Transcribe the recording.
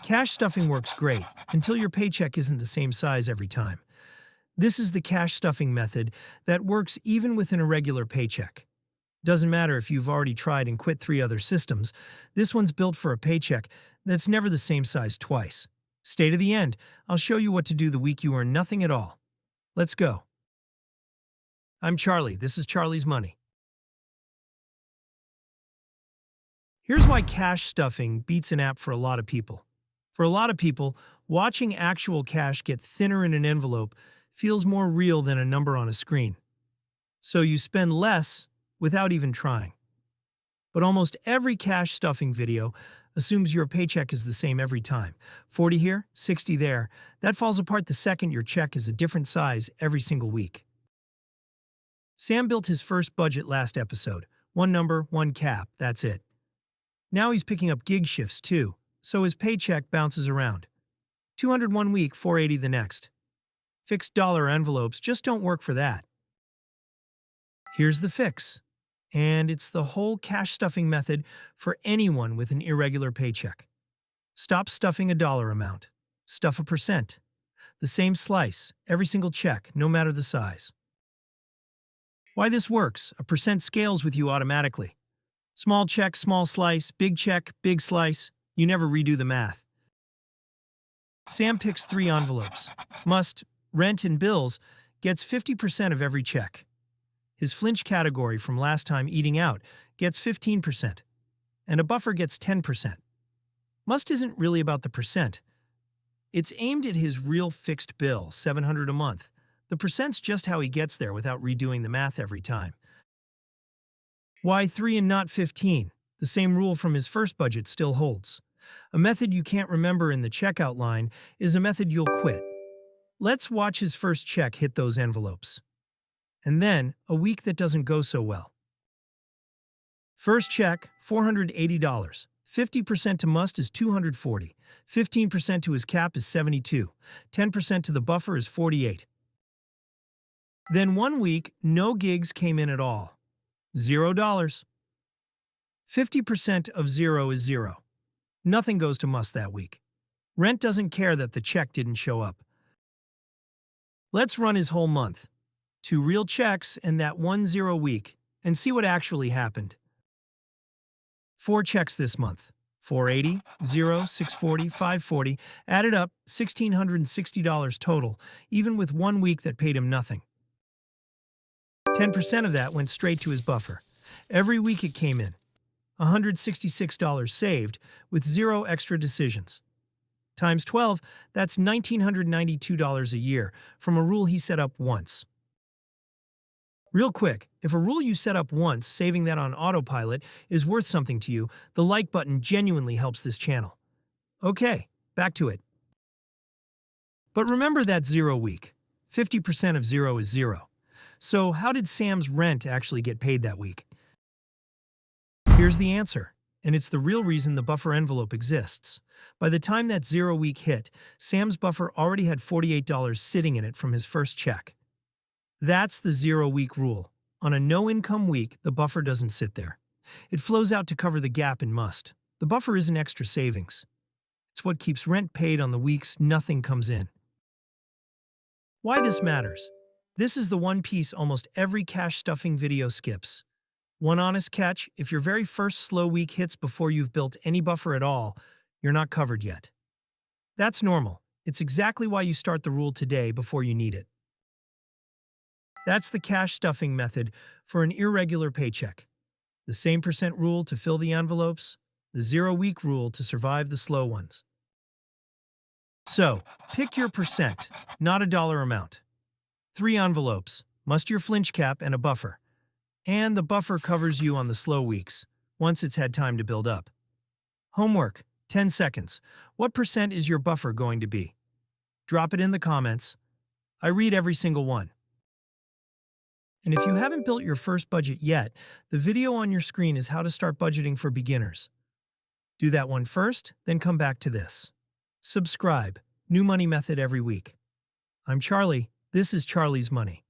Cash stuffing works great until your paycheck isn't the same size every time. This is the cash stuffing method that works even with an irregular paycheck. Doesn't matter if you've already tried and quit 3 other systems, this one's built for a paycheck that's never the same size twice. Stay to the end. I'll show you what to do the week you earn nothing at all. Let's go. I'm Charlie. This is Charlie's Money. Here's why cash stuffing beats an app for a lot of people. For a lot of people, watching actual cash get thinner in an envelope feels more real than a number on a screen. So you spend less without even trying. But almost every cash stuffing video assumes your paycheck is the same every time. 40 here, 60 there. That falls apart the second your check is a different size every single week. Sam built his first budget last episode. One number, one cap, that's it. Now he's picking up gig shifts too, so his paycheck bounces around. 200 one week, 480 the next. Fixed dollar envelopes just don't work for that. Here's the fix. And it's the whole cash stuffing method for anyone with an irregular paycheck. Stop stuffing a dollar amount. Stuff a percent. The same slice, every single check, no matter the size. Why this works: a percent scales with you automatically. Small check, small slice, big check, big slice. You never redo the math. Sam picks 3 envelopes. Must, rent, and bills gets 50% of every check. His flinch category from last time eating out gets 15%, and a buffer gets 10%. Must isn't really about the percent. It's aimed at his real fixed bill, $700 a month. The percent's just how he gets there without redoing the math every time. Why 3 and not 15? The same rule from his first budget still holds. A method you can't remember in the checkout line is a method you'll quit. Let's watch his first check hit those envelopes. And then, a week that doesn't go so well. First check, $480. 50% to must is $240. 15% to his cap is $72. 10% to the buffer is $48. Then 1 week, no gigs came in at all. $0. 50% of 0 is 0. Nothing goes to must that week. Rent doesn't care that the check didn't show up. Let's run his whole month. 2 real checks and that 1 0 week, and see what actually happened. 4 checks this month. 480, 0, 640, 540, added up $1,660 total, even with 1 week that paid him nothing. 10% of that went straight to his buffer. Every week it came in. $166 saved, with 0 extra decisions. Times 12, that's $1,992 a year from a rule he set up once. Real quick, if a rule you set up once, saving that on autopilot, is worth something to you, the like button genuinely helps this channel. Okay, back to it. But remember that 0 week. 50% of 0 is 0. So how did Sam's rent actually get paid that week? Here's the answer, and it's the real reason the buffer envelope exists. By the time that 0 week hit, Sam's buffer already had $48 sitting in it from his first check. That's the 0 week rule. On a no-income week, the buffer doesn't sit there. It flows out to cover the gap in must. The buffer isn't extra savings. It's what keeps rent paid on the weeks nothing comes in. Why this matters? This is the one piece almost every cash stuffing video skips. One honest catch: if your very first slow week hits before you've built any buffer at all, you're not covered yet. That's normal. It's exactly why you start the rule today before you need it. That's the cash stuffing method for an irregular paycheck. The same percent rule to fill the envelopes, the 0 week rule to survive the slow ones. So, pick your percent, not a dollar amount. 3 envelopes, must your flinch cap and a buffer. And the buffer covers you on the slow weeks, once it's had time to build up. Homework, 10 seconds. What percent is your buffer going to be? Drop it in the comments. I read every single one. And if you haven't built your first budget yet, the video on your screen is how to start budgeting for beginners. Do that one first, then come back to this. Subscribe. New money method every week. I'm Charlie. This is Charlie's Money.